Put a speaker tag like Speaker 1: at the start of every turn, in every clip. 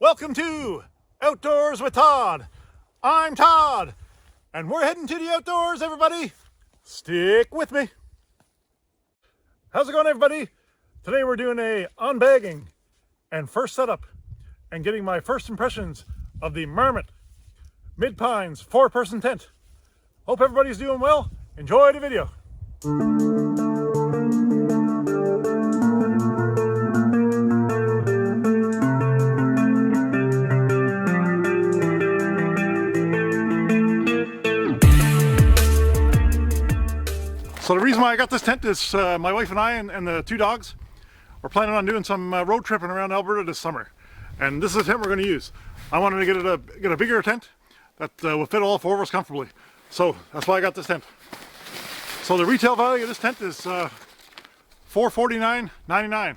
Speaker 1: Welcome to Outdoors with Todd. I'm Todd, and we're heading to the outdoors, everybody. Stick with me. How's it going, everybody? Today we're doing a unbagging and first setup and getting my first impressions of the Marmot Midpines 4-person tent. Hope everybody's doing well. Enjoy the video. So the reason why I got this tent is my wife and I and the 2 dogs are planning on doing some road tripping around Alberta this summer, and this is the tent we're going to use. I wanted to get a bigger tent that will fit all 4 of us comfortably, so that's why I got this tent. So the retail value of this tent is $449.99.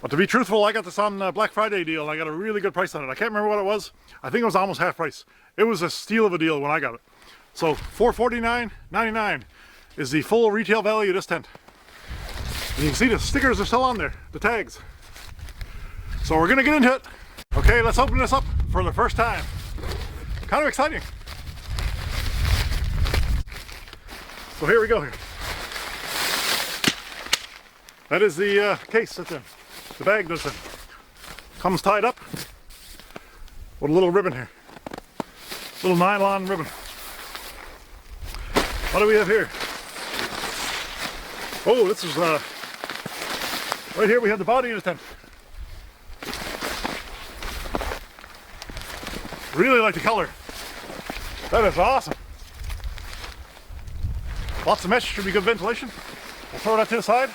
Speaker 1: But to be truthful, I got this on Black Friday deal and I got a really good price on it. I can't remember what it was. I think it was almost half price. It was a steal of a deal when I got it. So $449.99 is the full retail value of this tent. And you can see the stickers are still on there, the tags. So we're gonna get into it. Okay, let's open this up for the first time. Kind of exciting. So here we go here. That is the case that's in. The bag that's in. Comes tied up with a little ribbon here. Little nylon ribbon. What do we have here? Oh, this is right here we have the body of the tent. Really like the color. That is awesome. Lots of mesh, should be good ventilation. We'll throw that to the side.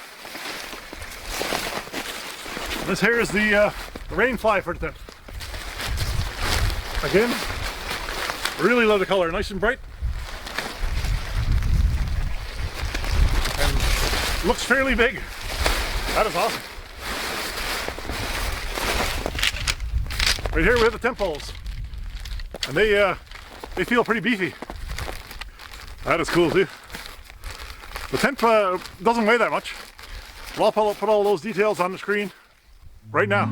Speaker 1: This here is the rain fly for the tent. Again, really love the color, nice and bright. Looks fairly big. That is awesome. Right here we have the tent poles, and they feel pretty beefy. That is cool too. The tent doesn't weigh that much. Well, I'll put all those details on the screen right now.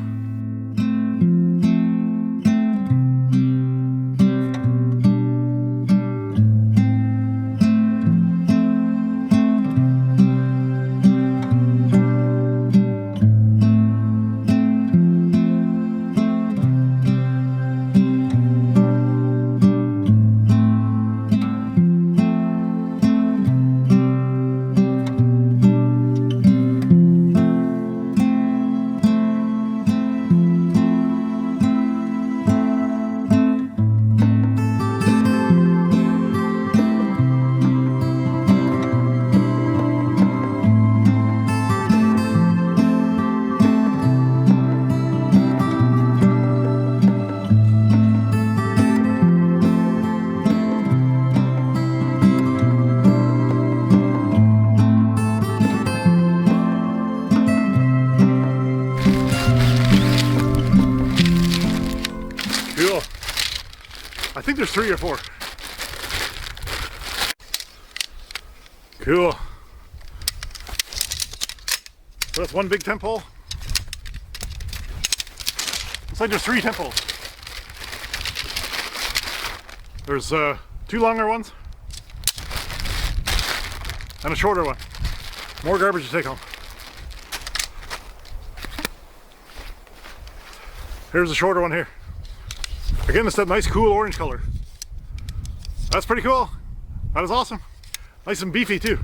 Speaker 1: Cool. I think there's 3 or 4. Cool. So that's one big tent pole. Looks like there's 3 tent poles. There's 2 longer ones and a shorter one. More garbage to take home. Here's the shorter one here. Again, it's that nice cool orange color. That's pretty cool. That is awesome. Nice and beefy too.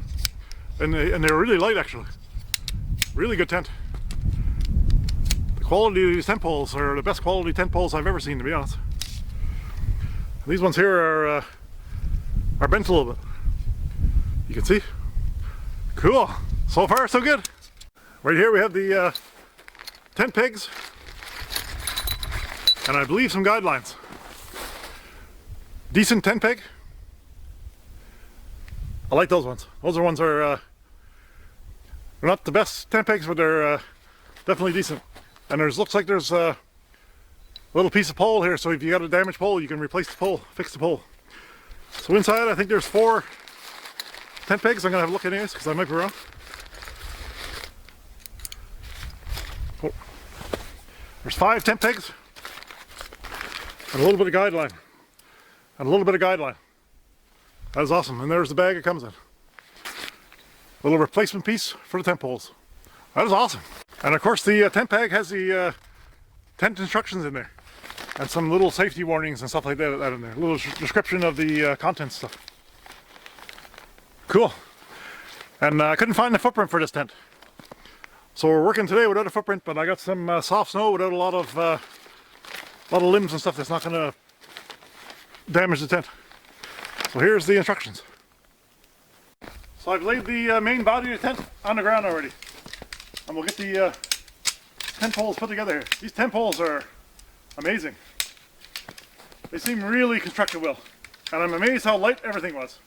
Speaker 1: And they're really light actually. Really good tent. The quality of these tent poles are the best quality tent poles I've ever seen, to be honest. And these ones here are bent a little bit. You can see. Cool. So far so good. Right here we have the tent pegs. And I believe some guidelines. Decent tent peg. I like those ones. Those are ones that are they're not the best tent pegs, but they're definitely decent. And looks like there's a little piece of pole here, so if you got a damaged pole, you can replace the pole, fix the pole. So inside, I think there's 4 tent pegs. I'm gonna have a look anyways, because I might be wrong. Oh. There's 5 tent pegs. And a little bit of guideline. And a little bit of guideline. That is awesome. And there's the bag it comes in. A little replacement piece for the tent poles. That is awesome. And of course the tent bag has the tent instructions in there. And some little safety warnings and stuff like that in there. A little description of the contents stuff. Cool. And I couldn't find the footprint for this tent. So we're working today without a footprint, but I got some soft snow without a lot of limbs and stuff that's not going to damage the tent. So here's the instructions. So I've laid the main body of the tent on the ground already. And we'll get the tent poles put together here. These tent poles are amazing. They seem really constructed well. And I'm amazed how light everything was.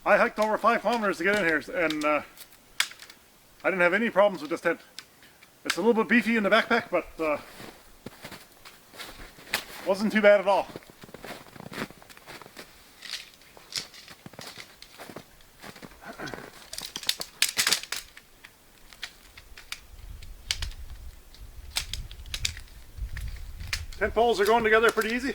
Speaker 1: I hiked over 5 kilometers to get in here, and I didn't have any problems with this tent. It's a little bit beefy in the backpack, but wasn't too bad at all. Tent poles are going together pretty easy.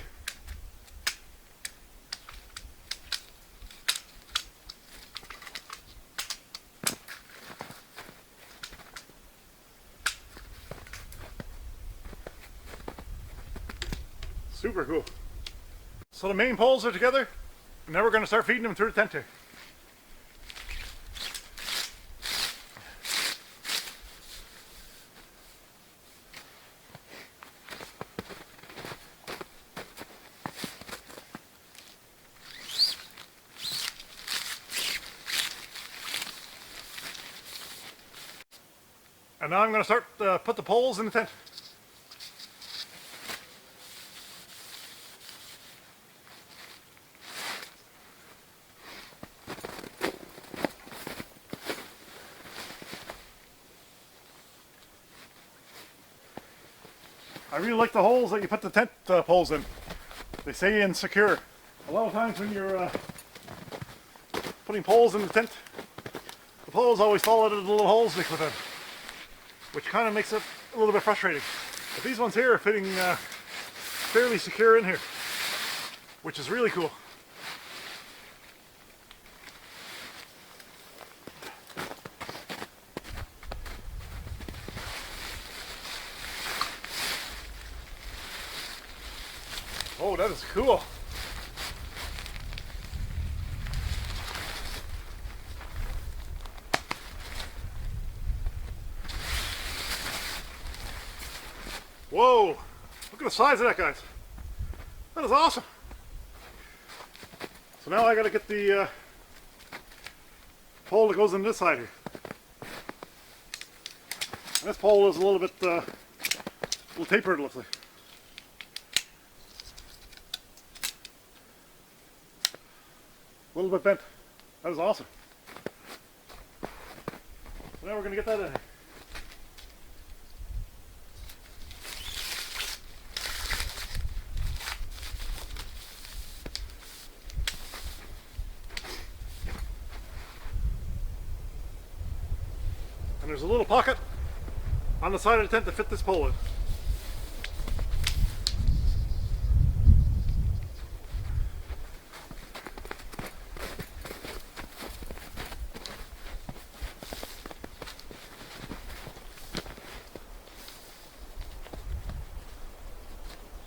Speaker 1: Super cool. So the main poles are together, and now we're going to start feeding them through the tent here. And now I'm going to start put the poles in the tent. I really like the holes that you put the tent poles in. They say in secure. A lot of times when you're putting poles in the tent, the poles always fall out of the little holes they put in, which kind of makes it a little bit frustrating. But these ones here are fitting fairly secure in here, which is really cool. Oh, that is cool. Whoa, look at the size of that, guys. That is awesome. So now I gotta get the pole that goes on this side here. And this pole is a little bit tapered, it looks like. A little bit bent. That is awesome. So now we're gonna get that in here. And there's a little pocket on the side of the tent to fit this pole in.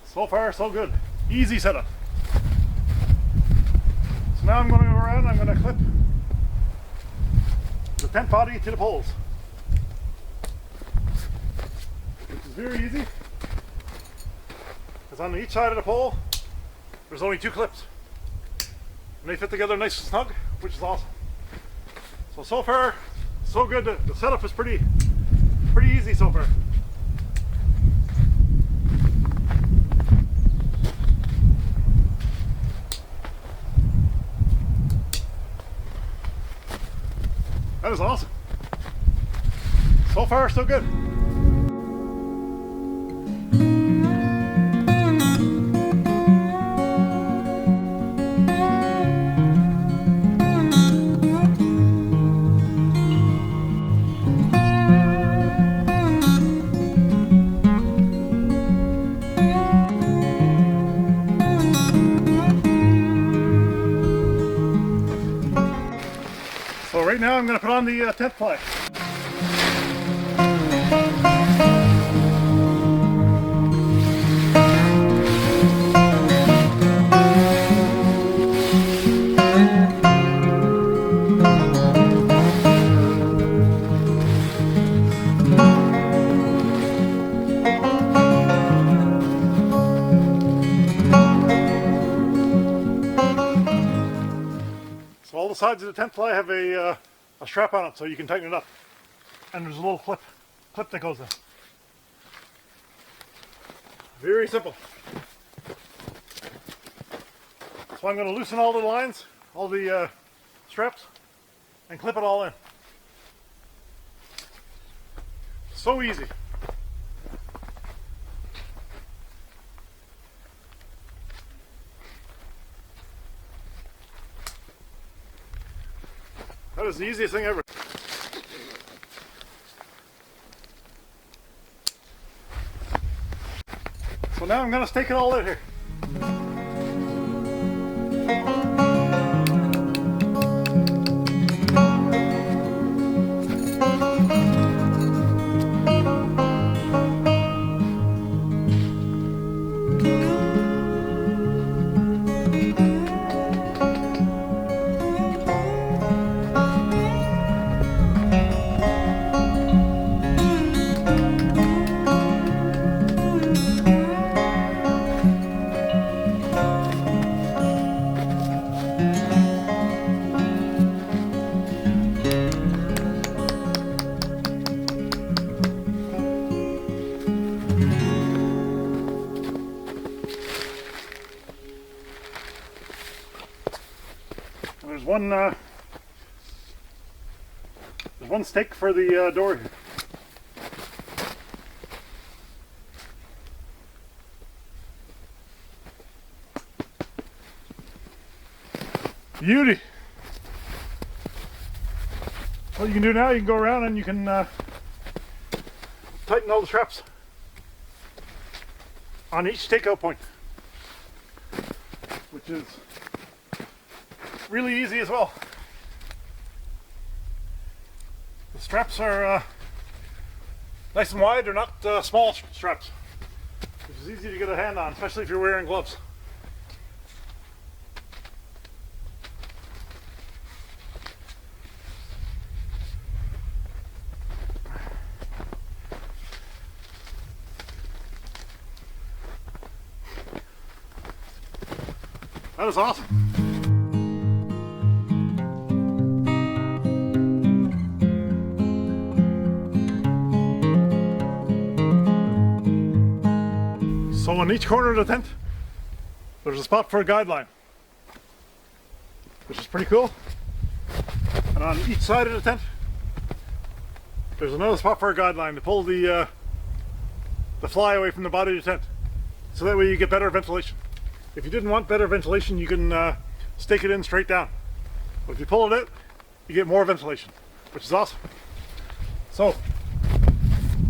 Speaker 1: So far, so good. Easy setup. So now I'm going to go around and I'm going to clip the tent body to the poles. Which is very easy. Because on each side of the pole, there's only 2 clips. And they fit together nice and snug, which is awesome. So far, so good. The setup is pretty easy so far. That is awesome. So far, so good. Right now I'm going to put on the tent fly. So all the sides of the tent fly have a strap on it so you can tighten it up. And there's a little clip that goes in. Very simple. So I'm going to loosen all the lines, all the straps, and clip it all in. So easy. That is the easiest thing ever. So now I'm going to stake it all out here. There's one stake for the door here. Beauty. What you can do now, you can go around and you can tighten all the straps on each takeout point, which is really easy as well. The straps are nice and wide. They're not small straps, which is easy to get a hand on, especially if you're wearing gloves. That is awesome. So on each corner of the tent, there's a spot for a guideline, which is pretty cool. And on each side of the tent, there's another spot for a guideline to pull the fly away from the body of the tent. So that way you get better ventilation. If you didn't want better ventilation, you can stake it in straight down. But if you pull it out, you get more ventilation, which is awesome. So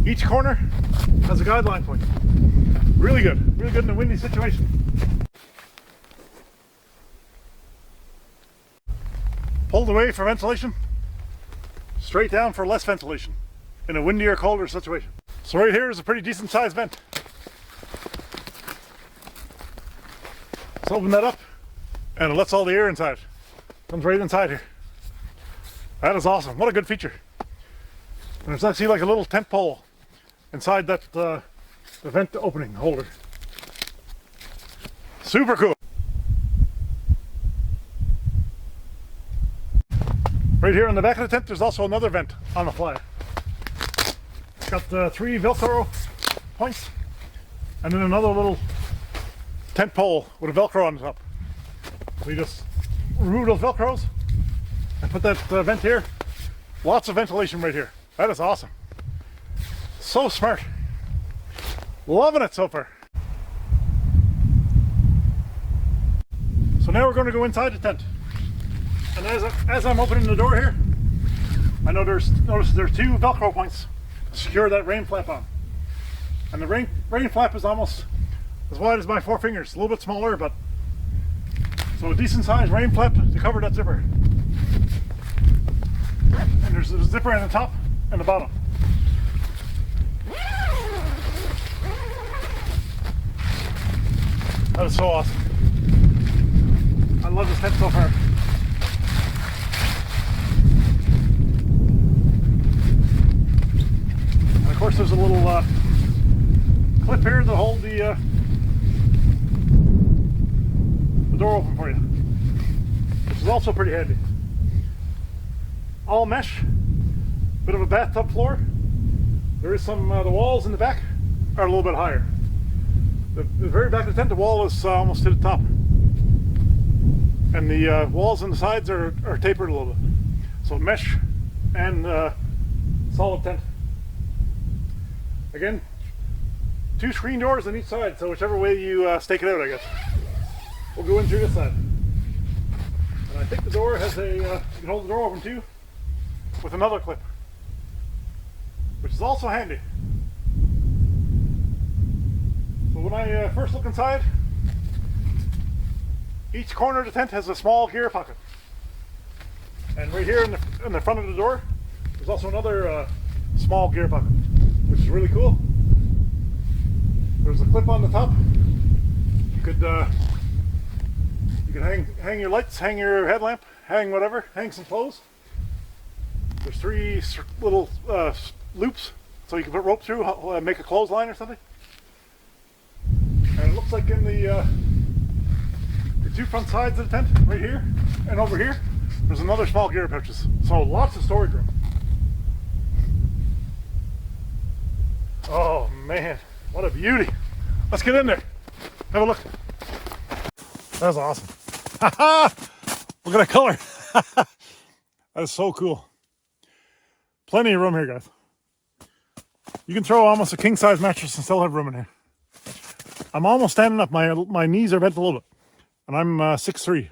Speaker 1: each corner has a guideline point. Really good in a windy situation. Pulled away for ventilation, straight down for less ventilation in a windy or colder situation. So right here is a pretty decent sized vent. Let's open that up and it lets all the air inside. Comes right inside here. That is awesome. What a good feature. And there's actually like a little tent pole inside that the vent opening holder. Super cool. Right here on the back of the tent, there's also another vent on the fly. It's got 3 Velcro points and then another little tent pole with a Velcro on the top. So you just remove those Velcros and put that vent here. Lots of ventilation right here. That is awesome. So smart. Loving it so far. So now we're going to go inside the tent. And as I'm opening the door here, I know notice there's 2 Velcro points to secure that rain flap on. And the rain flap is almost as wide as my 4 fingers. A little bit smaller, but so a decent sized rain flap to cover that zipper. And there's a zipper on the top and the bottom. That is so awesome. I love this tent so far. And of course there's a little clip here to hold the door open for you, which is also pretty handy. All mesh, bit of a bathtub floor. There is some, the walls in the back are a little bit higher. The very back of the tent, the wall is almost to the top. And the walls on the sides are tapered a little bit. So mesh and solid tent. Again, 2 screen doors on each side, so whichever way you stake it out, I guess. We'll go in through this side. And I think the door has a, you can hold the door open too, with another clip, which is also handy. So when I first look inside, each corner of the tent has a small gear pocket. And right here in the front of the door, there's also another small gear pocket, which is really cool. There's a clip on the top. You could hang your lights, hang your headlamp, hang whatever, hang some clothes. There's 3 little loops, so you can put rope through, make a clothesline or something. And it looks like in the 2 front sides of the tent, right here and over here, there's another small gear pouches. So lots of storage room. Oh man, what a beauty. Let's get in there. Have a look. That's awesome. Look at that color. That is so cool. Plenty of room here, guys. You can throw almost a king size mattress and still have room in here. I'm almost standing up. My knees are bent a little bit. And I'm 6'3".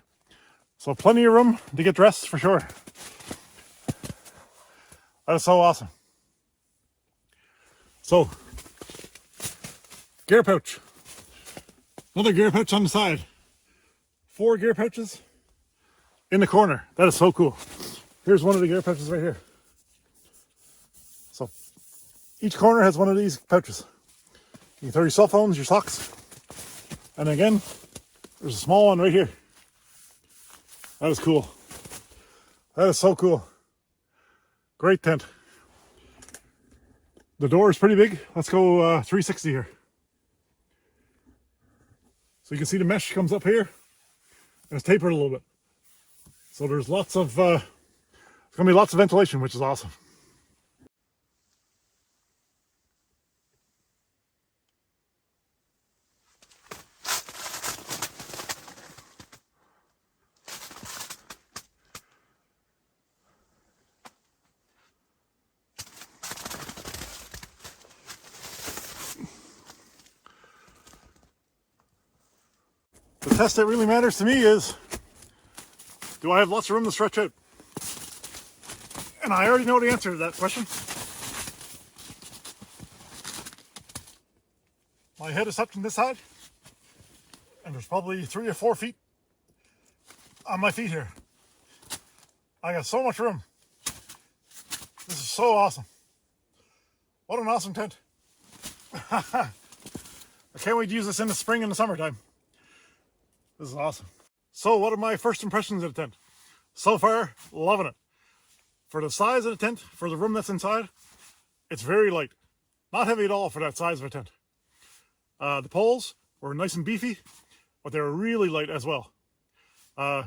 Speaker 1: So plenty of room to get dressed for sure. That is so awesome. So, gear pouch. Another gear pouch on the side. 4 gear pouches in the corner. That is so cool. Here's one of the gear pouches right here. So each corner has one of these pouches. You can throw your cell phones, your socks. And again, there's a small one right here. That is cool. That is so cool. Great tent. The door is pretty big. Let's go 360 here. So you can see the mesh comes up here. And it's tapered a little bit. So there's lots of, there's going to be lots of ventilation, which is awesome. The test that really matters to me is, do I have lots of room to stretch out? And I already know the answer to that question. My head is up from this side, and there's probably 3 or 4 feet on my feet here. I got so much room. This is so awesome. What an awesome tent. I can't wait to use this in the spring and the summertime. This is awesome. So what are my first impressions of the tent? So far, loving it. For the size of the tent, for the room that's inside, it's very light. Not heavy at all for that size of a tent. The poles were nice and beefy, but they were really light as well. I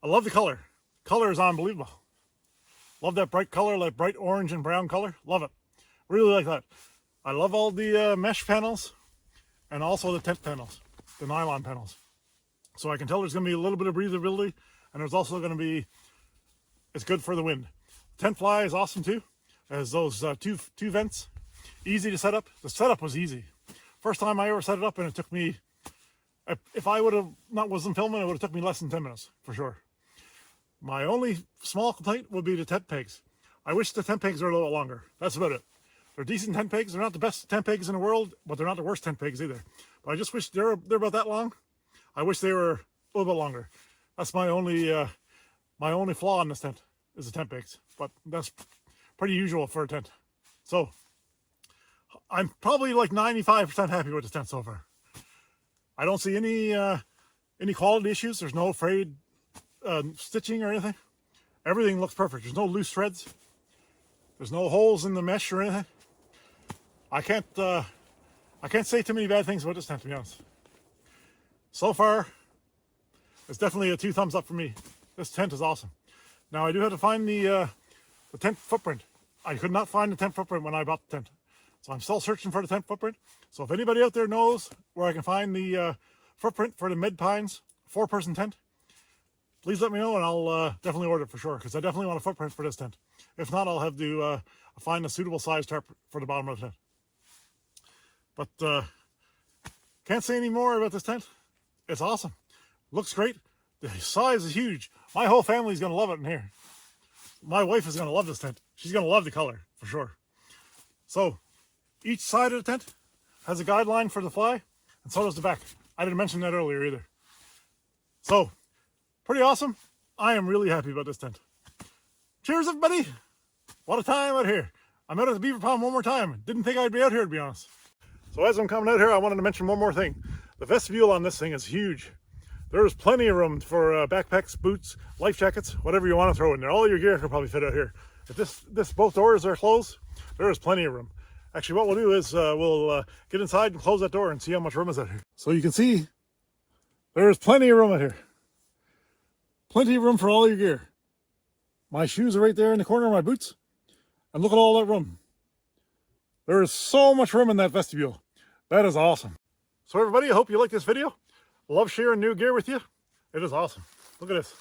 Speaker 1: love the color. Color is unbelievable. Love that bright color, like bright orange and brown color. Love it. Really like that. I love all the mesh panels and also the tent panels, the nylon panels. So I can tell there's going to be a little bit of breathability, and there's also going to be, it's good for the wind. Tent fly is awesome too. As those two vents, easy to set up. The setup was easy. First time I ever set it up, and it took me, if I would have wasn't filming, it would have took me less than 10 minutes for sure. My only small complaint would be the tent pegs. I wish the tent pegs were a little longer. That's about it. They're decent tent pegs. They're not the best tent pegs in the world, but they're not the worst tent pegs either. But I just wish they're about that long. I wish they were a little bit longer. That's my only flaw in this tent. is the tent bakes, but that's pretty usual for a tent. So I'm probably like 95% happy with this tent so far. I don't see any quality issues. There's no frayed stitching or anything. Everything looks perfect. There's no loose threads. There's no holes in the mesh or anything. I can't say too many bad things about this tent, to be honest. So far, it's definitely a 2 thumbs up for me. This tent is awesome. Now I do have to find the tent footprint. I could not find the tent footprint when I bought the tent, so I'm still searching for the tent footprint. So if anybody out there knows where I can find the footprint for the Midpines 4-person tent, please let me know, and I'll definitely order it for sure, because I definitely want a footprint for this tent. If not, I'll have to find a suitable size tarp for the bottom of the tent. But can't say any more about this tent. It's awesome. Looks great. The size is huge. My whole family's going to love it in here. My wife is going to love this tent. She's going to love the color, for sure. So, each side of the tent has a guideline for the fly, and so does the back. I didn't mention that earlier either. So, pretty awesome. I am really happy about this tent. Cheers, everybody. What a time out here. I'm out at the beaver pond one more time. Didn't think I'd be out here, to be honest. So as I'm coming out here, I wanted to mention one more thing. The vestibule on this thing is huge. There's plenty of room for backpacks, boots, life jackets, whatever you want to throw in there. All your gear can probably fit out here. If both doors are closed, there is plenty of room. Actually, what we'll do is we'll get inside and close that door and see how much room is out here. So you can see there is plenty of room out here. Plenty of room for all your gear. My shoes are right there in the corner of my boots. And look at all that room. There is so much room in that vestibule. That is awesome. So everybody, I hope you like this video. Love sharing new gear with you. It is awesome. Look at this.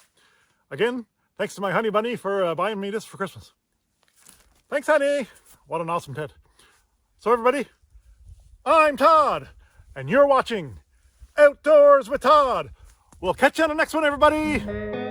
Speaker 1: Again, thanks to my honey bunny for buying me this for Christmas. Thanks, honey. What an awesome tent. So everybody, I'm Todd, and you're watching Outdoors with Todd. We'll catch you on the next one, everybody.